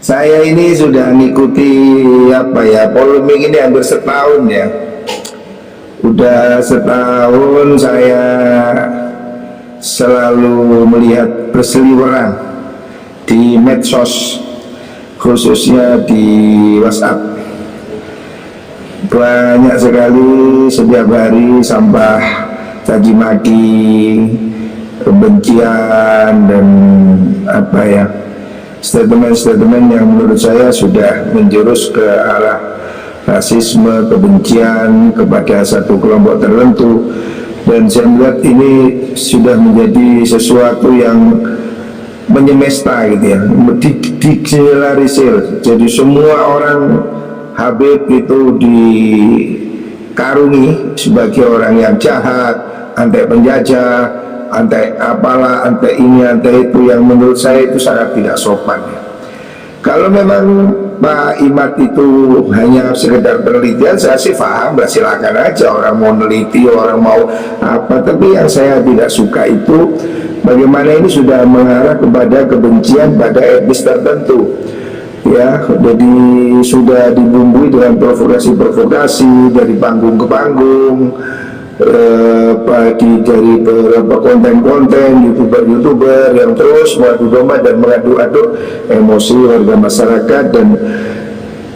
Saya ini sudah mengikuti polemik ini hampir setahun ya. Udah setahun saya selalu melihat berseliweran di medsos, khususnya di WhatsApp. Banyak sekali setiap hari sampah caci maki, kebencian dan statement-statement yang menurut saya sudah menjurus ke arah rasisme, kebencian kepada satu kelompok tertentu. Dan saya melihat ini sudah menjadi sesuatu yang menyemesta gitu ya, digeneralisir. Jadi semua orang Habib itu dikarungi sebagai orang yang jahat, anti penjajah, antai apalah, antai ini, antai itu, yang menurut saya itu sangat tidak sopan ya. Kalau memang Pak Imad itu hanya sekedar penelitian, saya sih paham, silakan aja orang mau meneliti, orang mau apa. Tapi yang saya tidak suka itu bagaimana ini sudah mengarah kepada kebencian pada etnis tertentu ya. Jadi sudah dibumbui dengan provokasi-provokasi dari panggung ke panggung, dari beberapa konten-konten youtuber yang terus mengadu domba dan mengadu-adu emosi warga masyarakat dan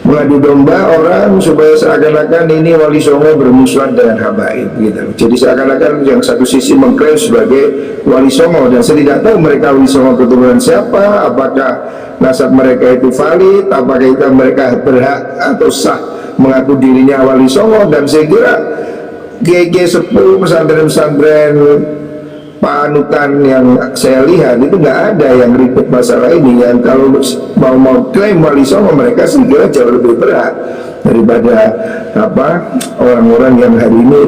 mengadu domba orang supaya seakan-akan ini Wali Songo bermusuhan dengan habaib gitu. Jadi seakan-akan yang satu sisi mengklaim sebagai Wali Songo, dan saya tidak tahu mereka Wali Songo keturunan siapa, apakah nasab mereka itu valid, apakah itu mereka berhak atau sah mengaku dirinya Wali Songo. Dan saya kira kiai-kiai sepuh, pesantren-pesantren panutan yang saya lihat itu nggak ada yang ribet masalah ini. Yang kalau mau klaim Wali Songo, mereka saya kira jauh lebih berat daripada orang-orang yang hari ini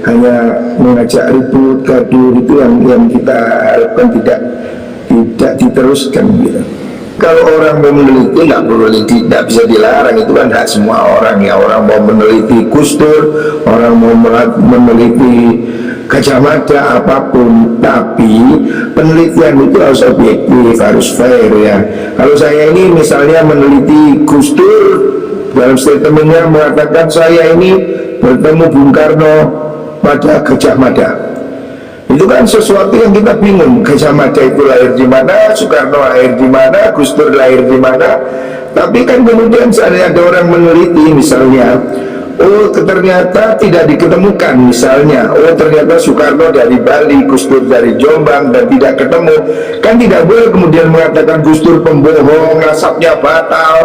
hanya mengajak ribut, gaduh, itu yang kita harapkan tidak diteruskan gitu. Kalau orang mau meneliti nggak boleh, tidak bisa dilarang, itu kan hak semua orang ya. Orang mau meneliti Gus Dur, orang mau meneliti Gajah Mada, apapun, tapi penelitian itu harus objektif, harus fair ya. Kalau saya ini misalnya meneliti Gus Dur, dalam statementnya mengatakan saya ini bertemu Bung Karno pada Gajah Mada, itu kan sesuatu yang kita bingung. Gajah Mada itu lahir di mana, Soekarno lahir di mana, Gus Dur lahir di mana. Tapi kan kemudian ada orang meneliti misalnya, oh ternyata tidak diketemukan misalnya, oh ternyata Soekarno dari Bali, Gus Dur dari Jombang, dan tidak ketemu. Kan tidak boleh kemudian mengatakan Gus Dur pembohong, nasabnya batal.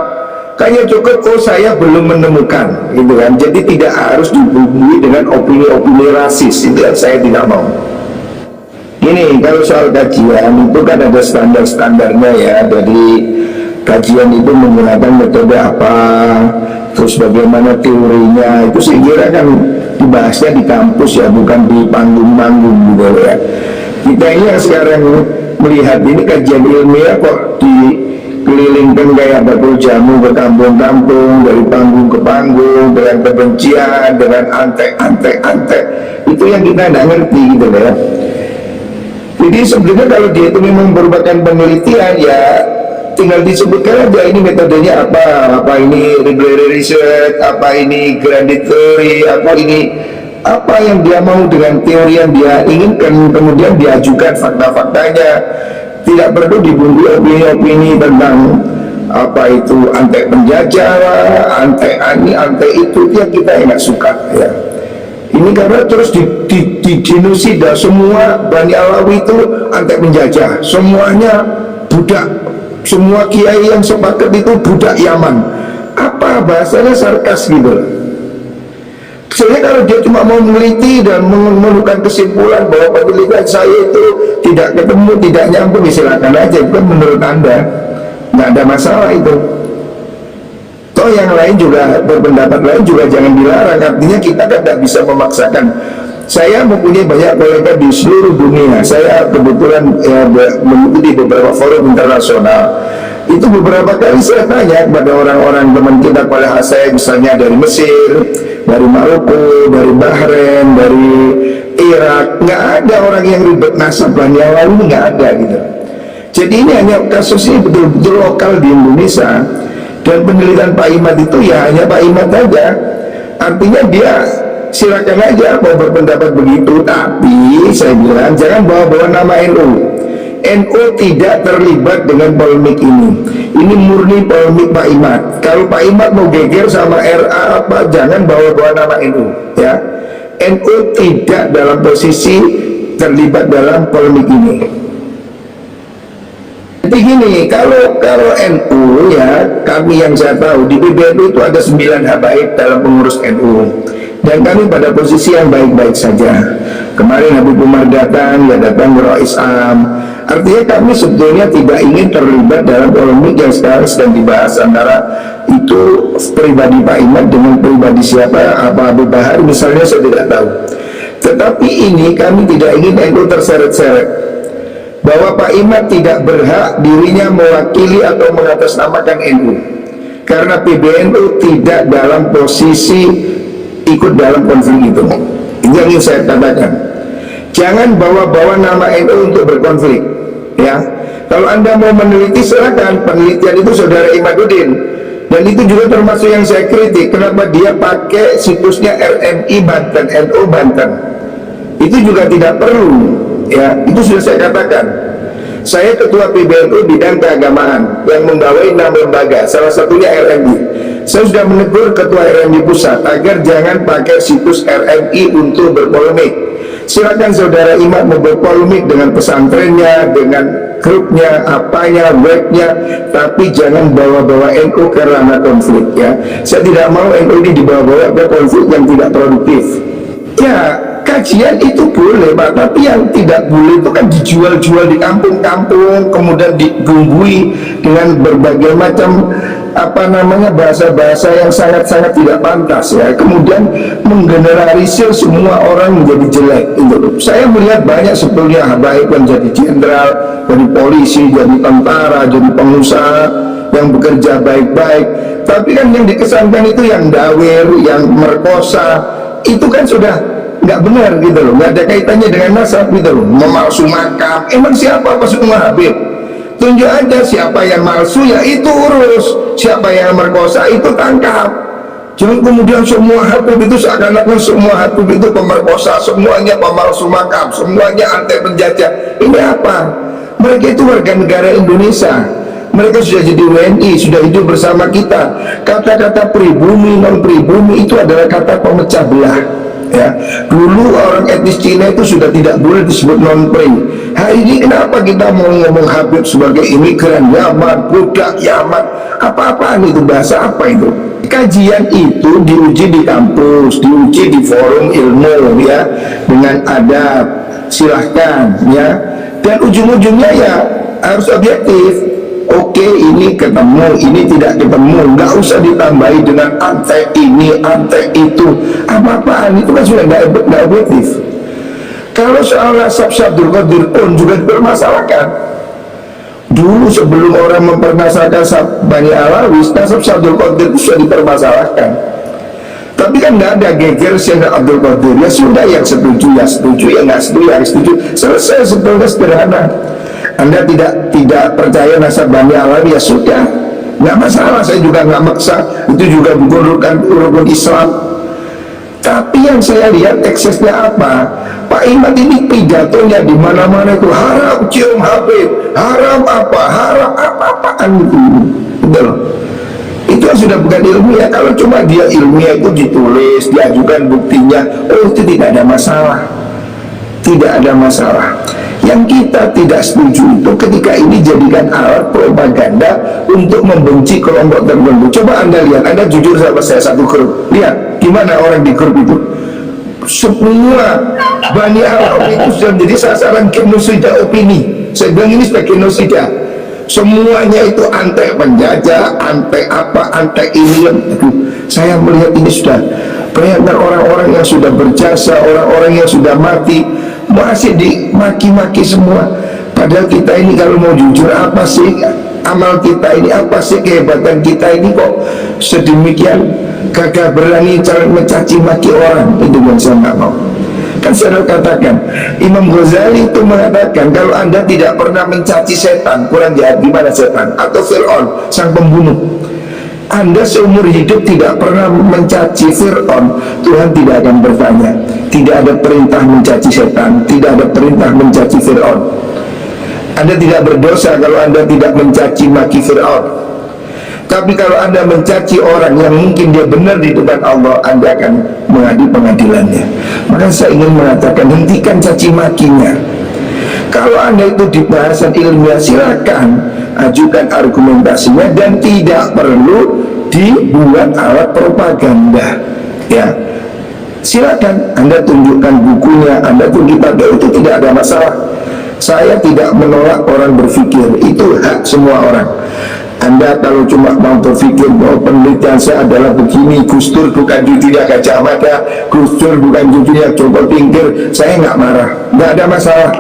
Kayaknya cukup, oh saya belum menemukan gitu kan. Jadi tidak harus dibumbui dengan opini-opini rasis, itu yang saya tidak mau. Ini kalau soal kajian itu kan ada standar-standarnya ya. Jadi kajian itu menggunakan metode apa, terus bagaimana teorinya, itu saya kira kan dibahasnya di kampus ya, bukan di panggung-panggung gitu ya. Kita ini yang sekarang melihat ini kajian ilmiah kok dikelilingkan kayak batu jamu ke kampung-kampung, dari panggung ke panggung, dengan kebencian, dengan antek. Itu yang kita tidak ngerti gitu ya. Jadi sebenarnya kalau dia itu memang merupakan penelitian ya, tinggal disebutkan aja ini metodenya apa ini library research, apa ini grounded theory, apa yang dia mau dengan teori yang dia inginkan, kemudian diajukan fakta-faktanya. Tidak perlu dibumbui opini-opini tentang apa itu antek penjajah, antek itu yang kita nggak suka ya. Ini karena terus di genosida semua Bani Alawi itu antek penjajah, semuanya budak, semua kiai yang sepakat itu budak Yaman. Apa bahasanya sarkas gitu. Sebenarnya kalau dia cuma mau meneliti dan menemukan kesimpulan bahwa penelitian saya itu tidak ketemu, tidak nyambung, silakan aja, itu kan menurut Anda nggak ada masalah itu. Toh yang lain juga berpendapat lain juga jangan dilarang. Artinya kita kan tidak bisa memaksakan. Saya mempunyai banyak kolega di seluruh dunia. Saya kebetulan mengikuti beberapa forum internasional. Itu beberapa kali saya tanya kepada orang-orang teman kita, kolega saya misalnya dari Mesir, dari Maroko, dari Bahrain, dari Irak, nggak ada orang yang ribet nasab Bani Alawi, nggak ada gitu. Jadi ini hanya kasus ini betul-betul lokal di Indonesia. Dan penelitian Pak Imad itu ya hanya Pak Imad saja. Artinya dia silakan aja mau berpendapat begitu, tapi saya bilang jangan bawa-bawa nama NU. NU tidak terlibat dengan polemik ini. Ini murni polemik Pak Imad. Kalau Pak Imad mau geger sama RA apa, jangan bawa-bawa nama NU, ya. NU tidak dalam posisi terlibat dalam polemik ini. Jadi gini, kalau NU ya, kami yang saya tahu di PBNU itu ada 9 habaib dalam pengurus NU, dan kami pada posisi yang baik-baik saja. Kemarin Habib Umar datang, ya datang Rais Am. Artinya kami sebetulnya tidak ingin terlibat dalam polemik yang sekarang sedang dibahas antara itu pribadi Pak Imad dengan pribadi siapa, apa Habib Bahar misalnya, saya tidak tahu. Tetapi ini kami tidak ingin NU terseret-seret, bahwa Pak Imad tidak berhak dirinya mewakili atau mengatasnamakan NU, karena PBNU tidak dalam posisi ikut dalam konflik itu. Ini yang ingin saya katakan. Jangan bawa-bawa nama NU untuk berkonflik, ya. Kalau Anda mau meneliti, silakan. Penelitian itu saudara Imaduddin, dan itu juga termasuk yang saya kritik. Kenapa dia pakai situsnya RMI Banten, NU Banten? Itu juga tidak perlu, ya. Itu sudah saya katakan. Saya ketua PBNU bidang keagamaan yang membawa 6 lembaga, salah satunya RMI. Saya sudah menegur ketua RMI pusat agar jangan pakai situs RMI untuk berpolemik. Silakan saudara Imad mau berpolemik dengan pesantrennya, dengan grupnya, apanya, webnya, tapi jangan bawa-bawa NU ke ranah konflik, ya. Saya tidak mau NU ini dibawa-bawa ke konflik yang tidak produktif. Ya, kajian itu boleh Pak, tapi yang tidak boleh itu kan dijual-jual di kampung-kampung, kemudian dibumbui dengan berbagai macam bahasa-bahasa yang sangat-sangat tidak pantas, ya. Kemudian menggeneralisir semua orang menjadi jelek itu. Saya melihat banyak sebetulnya habaib yang jadi jenderal, jadi polisi, jadi tentara, jadi pengusaha yang bekerja baik-baik, tapi kan yang dikesankan itu yang dawir, yang merkosa, itu kan sudah nggak benar gitu loh, nggak ada kaitannya dengan nasab gitu loh. Memalsu makam, emang siapa pas semua Habib? Tunjuk aja siapa yang malsu, ya itu urus. Siapa yang merkosa, itu tangkap. Jangan kemudian semua Habib itu seakan-akan semua Habib itu pemerkosa, semuanya pemalsu makam, semuanya anti penjajah. Ini apa? Mereka itu warga negara Indonesia. Mereka sudah jadi WNI, sudah hidup bersama kita. Kata-kata pribumi, non-pribumi itu adalah kata pemecah belah, ya. Dulu orang etnis Cina itu sudah tidak boleh disebut non-pri. Hari ini kenapa kita mau ngomong Habib sebagai imigran Yaman, budak Yaman? Apa-apaan itu, bahasa apa itu? Kajian itu diuji di kampus, diuji di forum ilmu, ya, dengan adab, silahkan, ya. Dan ujung-ujungnya ya harus objektif. Oke, ini ketemu, ini tidak ketemu, nggak usah ditambahi dengan antek ini, antek itu, apa-apaan itu kan sudah nggak objektif. Kalau soal nasab Abdul Qadir pun juga dipermasalahkan. Dulu sebelum orang mempermasalahkan Bani Alawis, nasab Abdul Qadir itu sudah dipermasalahkan. Tapi kan nggak ada geger Syekh Abdul Qadir. Ya sudah, yang setuju ya setuju, yang nggak setuju ya setuju. Selesai, sebetulnya sederhana. Anda tidak percaya nasab Bani Alawi, ya sudah, nggak masalah. Saya juga nggak maksa, itu juga bukan rukun Islam. Tapi yang saya lihat eksesnya apa? Pak Imad ini pidatonya di mana-mana itu haram cium Habib, haram apa, haram apa-apaan itu, gitu loh. Itu sudah bukan ilmiah. Kalau cuma dia ilmiah itu ditulis, diajukan buktinya, oh itu tidak ada masalah, tidak ada masalah. Yang kita tidak setuju itu ketika ini jadikan alat propaganda untuk membenci kelompok tertentu. Coba Anda lihat, Anda jujur sama saya satu grup, lihat gimana orang di grup itu. Semua Bani Alawi itu sudah menjadi sasaran genosida opini. Saya bilang ini sebagai genosida. Semuanya itu antek penjajah, antek apa, antek ini. Saya melihat ini sudah bayangkan orang-orang yang sudah berjasa, orang-orang yang sudah mati masih dimaki-maki semua. Padahal kita ini kalau mau jujur, apa sih amal kita ini, apa sih kehebatan kita ini kok sedemikian gagah berani cara mencaci maki orang? Itu yang saya nggak mau. Kan saya katakan, Imam Ghazali itu mengatakan kalau Anda tidak pernah mencaci setan, kurang jahat gimana setan? Atau Fir'aun, sang pembunuh, Anda seumur hidup tidak pernah mencaci Fir'aun, Tuhan tidak akan bertanya. Tidak ada perintah mencaci setan, tidak ada perintah mencaci Fir'aun. Anda tidak berdosa kalau Anda tidak mencaci maki Fir'aun. Tapi kalau Anda mencaci orang yang mungkin dia benar di depan Allah, Anda akan mengadu pengadilannya. Maka saya ingin mengatakan, hentikan caci makinya. Kalau Anda itu di bahasan ilmiah, silakan ajukan argumentasinya dan tidak perlu dibuat alat propaganda. Ya, silakan Anda tunjukkan bukunya, Anda tunjukkan, itu tidak ada masalah. Saya tidak menolak orang berpikir, itu hak semua orang. Anda kalau cuma mau berpikir bahwa penelitian saya adalah begini, Gus Dur bukan cucunya Gajah Mada, Gus Dur bukan cucunya Joko Tingkir, saya nggak marah, nggak ada masalah.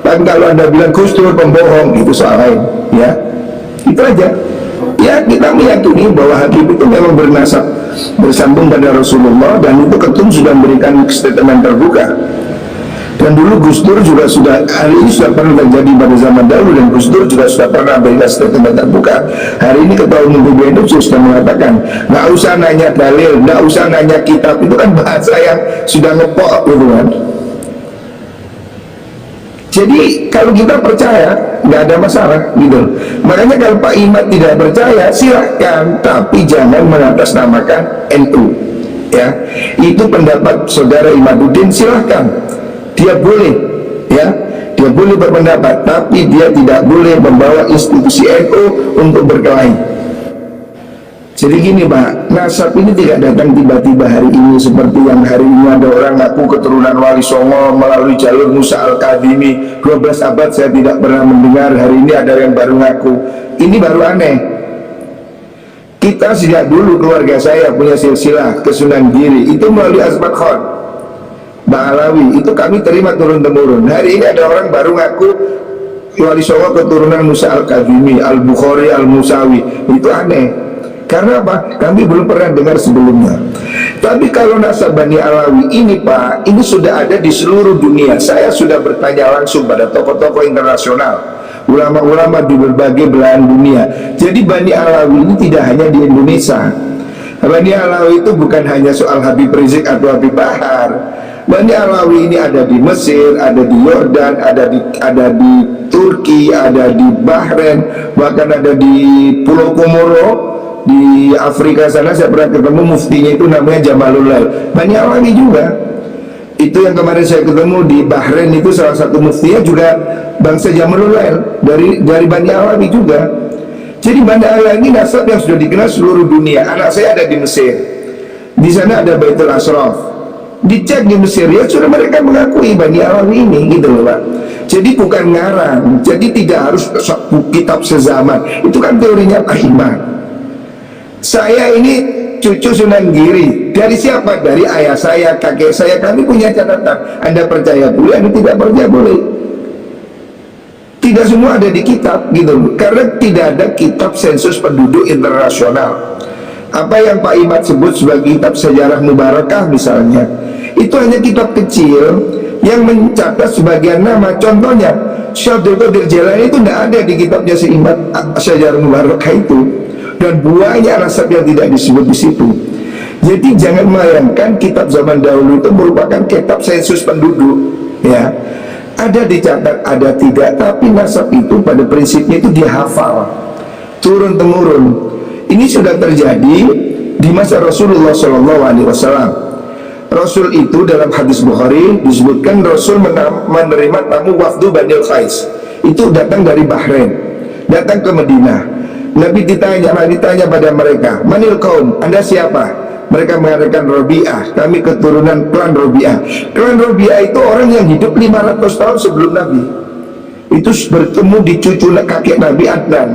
Dan kalau Anda bilang Gus Dur pembohong, itu soal lain, ya. Itu aja. Ya, kita meyakini bahwa Habib itu memang bernasab bersambung pada Rasulullah, dan itu ketum sudah memberikan statement terbuka. Dan dulu Gus Dur juga sudah, hari ini sudah pernah terjadi pada zaman dahulu, dan Gus Dur juga sudah pernah memberikan statement terbuka. Hari ini Ketua Umum PBNU sudah mengatakan, nggak usah nanya dalil, nggak usah nanya kitab, itu kan bahasa yang sudah ngepok gitu kan. Jadi kalau kita percaya, nggak ada masalah gitu. Makanya kalau Pak Imad tidak percaya, silahkan, tapi jangan mengatasnamakan NU. Ya, itu pendapat saudara Imaduddin, silahkan. Dia boleh, ya, dia boleh berpendapat, tapi dia tidak boleh membawa institusi NU untuk berkelahi. Jadi gini Pak, nasab ini tidak datang tiba-tiba hari ini, seperti yang hari ini ada orang ngaku keturunan Wali Songo melalui jalur Musa Al-Kadhimi. 12 abad saya tidak pernah mendengar, hari ini ada yang baru ngaku. Ini baru aneh. Kita sejak dulu, keluarga saya punya silsilah ke Sunan Giri, itu melalui Azmat Khan Ba'alawi, itu kami terima turun-temurun. Hari ini ada orang baru ngaku Wali Songo keturunan Musa Al-Kadhimi, Al-Bukhari, Al-Musawi. Itu aneh. Karena apa? Kami belum pernah dengar sebelumnya. Tapi kalau nasab Bani Alawi ini Pak, ini sudah ada di seluruh dunia. Saya sudah bertanya langsung pada tokoh-tokoh internasional, ulama-ulama di berbagai belahan dunia. Jadi Bani Alawi ini tidak hanya di Indonesia. Bani Alawi itu bukan hanya soal Habib Rizik atau Habib Bahar. Bani Alawi ini ada di Mesir, ada di Yordan, ada di Turki, ada di Bahrain, bahkan ada di Pulau Komoro. Di Afrika sana saya pernah ketemu muftinya, itu namanya Jamalul Lail, Bani Alawi juga. Itu yang kemarin saya ketemu di Bahrain, itu salah satu muftinya juga bangsa Jamalul Lail, dari Bani Alawi juga. Jadi Bani Alawi ini nasab yang sudah dikenal seluruh dunia. Anak saya ada di Mesir, di sana ada Baitul Ashraf. Dicek di Mesir, ya sudah mereka mengakui Bani Alawi ini, gitu loh Pak. Jadi bukan ngarang, jadi tidak harus kitab sezaman. Itu kan teorinya Pak Imam. Saya ini cucu Sunan Giri. Dari siapa? Dari ayah saya, kakek saya. Kami punya catatan. Anda percaya boleh, Anda tidak percaya boleh. Tidak semua ada di kitab gitu. Karena tidak ada kitab sensus penduduk internasional. Apa yang Pak Imad sebut sebagai kitab sejarah Mubarakah misalnya, itu hanya kitab kecil yang mencatat sebagian nama. Contohnya Syekh Abdul Qadir Jailani itu tidak ada di kitabnya si Imad sejarah Mubarakah itu. Dan buahnya nasab yang tidak disebut di situ. Jadi jangan bayangkan kitab zaman dahulu itu merupakan kitab sensus penduduk, ya. Ada dicatat, ada tidak, tapi nasab itu pada prinsipnya itu dihafal turun temurun. Ini sudah terjadi di masa Rasulullah SAW. Rasul itu dalam hadis Bukhari disebutkan Rasul menerima tamu wafdu Bani Qais. Itu datang dari Bahrain, datang ke Madinah. Nabi ditanya pada mereka, Manil kaum, Anda siapa? Mereka mengatakan Rabi'ah, kami keturunan klan Rabi'ah. Klan Rabi'ah itu orang yang hidup 500 tahun sebelum Nabi. Itu bertemu di cucu kakek Nabi Adnan.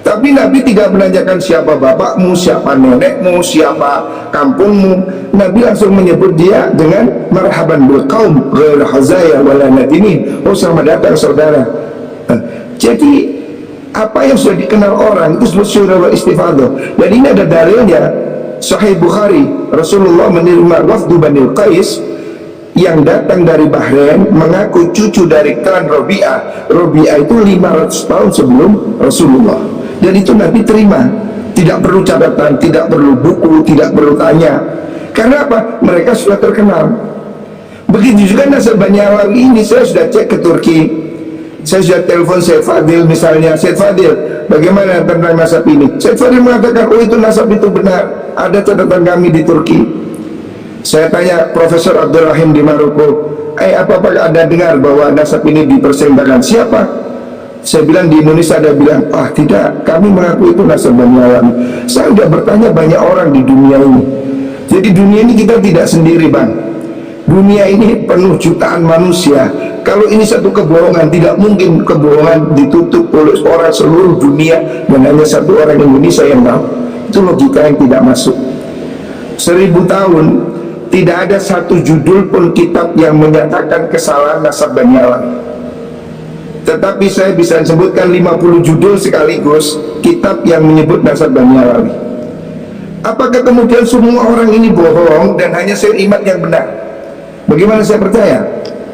Tapi Nabi tidak menanyakan siapa bapakmu, siapa nenekmu, siapa kampungmu. Nabi langsung menyebut dia dengan marhaban bil qaum ghair hazaya wala nadinin. Oh, selamat datang saudara. Jadi apa yang sudah dikenal orang itu disebut syura wal istifadah. Dan ini ada dalilnya, Sahih Bukhari. Rasulullah menerima wafdu Bani Qais yang datang dari Bahrain mengaku cucu dari klan Robi'ah. Robi'ah itu 500 tahun sebelum Rasulullah, dan itu Nabi terima, tidak perlu catatan, tidak perlu buku, tidak perlu tanya. Karena apa? Mereka sudah terkenal. Begitu juga nasab Bani Alawi ini. Saya sudah cek ke Turki, saya sudah telepon Syed Fadil misalnya. Syed Fadil, bagaimana tentang nasab ini? Syed Fadil mengatakan, oh itu nasab itu benar, ada catatan kami di Turki. Saya tanya Profesor Abdul Rahim di Maroko, apakah Anda dengar bahwa nasab ini dipersembahkan? Siapa? Saya bilang di Indonesia. Ada bilang, tidak, kami mengaku itu nasab Bani Alawi. Saya sudah bertanya banyak orang di dunia ini. Jadi dunia ini kita tidak sendiri, Bang. Dunia ini penuh jutaan manusia. Kalau ini satu kebohongan, tidak mungkin kebohongan ditutup oleh orang seluruh dunia dan hanya satu orang Indonesia yang tahu. Itu logika yang tidak masuk. 1000 tahun tidak ada satu judul pun kitab yang menyatakan kesalahan nasab Bani Alawi. Tetapi saya bisa sebutkan 50 judul sekaligus kitab yang menyebut nasab Bani Alawi. Apakah kemudian semua orang ini bohong dan hanya Syed Imad yang benar? Bagaimana saya percaya?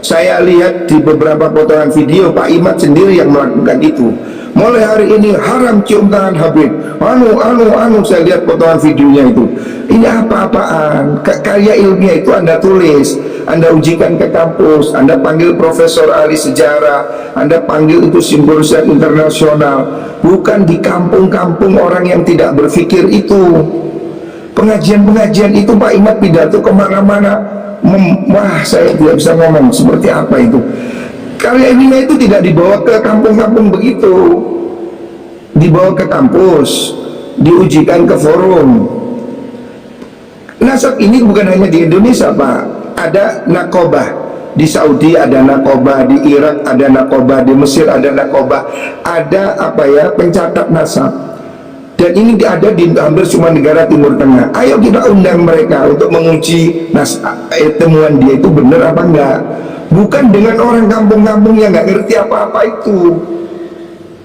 Saya lihat di beberapa potongan video Pak Imad sendiri yang melakukan itu. Mulai hari ini haram cium tangan Habib. Saya lihat potongan videonya itu. Ini apa-apaan? Karya ilmiah itu Anda tulis, Anda ujikan ke kampus, Anda panggil profesor ahli sejarah, Anda panggil itu simposium internasional. Bukan di kampung-kampung orang yang tidak berpikir itu. Pengajian-pengajian itu Pak Imad pidato kemana-mana. Wah, saya tidak bisa ngomong seperti apa itu. Karya ilmiah itu tidak dibawa ke kampung-kampung begitu, dibawa ke kampus, diujikan ke forum. Nasab ini bukan hanya di Indonesia, Pak. Ada nakobah di Saudi, ada nakobah di Irak, ada nakobah di Mesir, ada nakobah, ada pencatat nasab. Dan ini ada di hampir semua negara Timur Tengah. Ayo kita undang mereka untuk menguji temuan dia itu benar apa enggak. Bukan dengan orang kampung-kampung yang nggak ngerti apa-apa itu.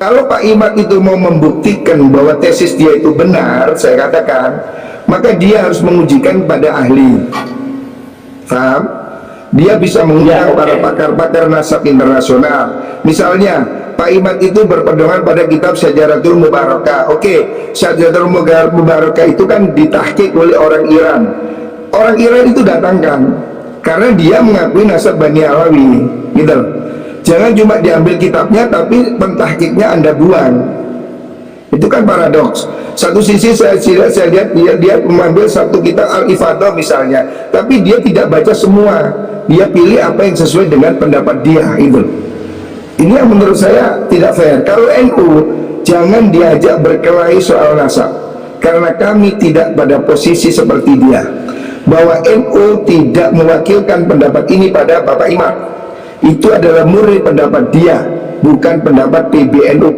Kalau Pak Imad itu mau membuktikan bahwa tesis dia itu benar, saya katakan, maka dia harus mengujikan pada ahli. Paham? Dia bisa mengundang para pakar-pakar nasab internasional. Misalnya Pak Imad itu berpedoman pada kitab Syajaratul Mubarakah. Syajaratul Mubarakah itu kan ditahqiq oleh orang Iran. Orang Iran itu datangkan karena dia mengakui nasab Bani Alawi, gitu. Jangan cuma diambil kitabnya tapi pentahqiqnya Anda buang. Itu kan paradoks. Satu sisi saya lihat dia mengambil satu kitab Al-Ifadah misalnya, tapi dia tidak baca semua. Dia pilih apa yang sesuai dengan pendapat dia, itu. Ini yang menurut saya tidak fair. Kalau NU, jangan diajak berkelahi soal nasab, karena kami tidak pada posisi seperti dia, bahwa NU tidak mewakilkan pendapat ini pada Bapak Imam. Itu adalah murni pendapat dia, bukan pendapat PBNU.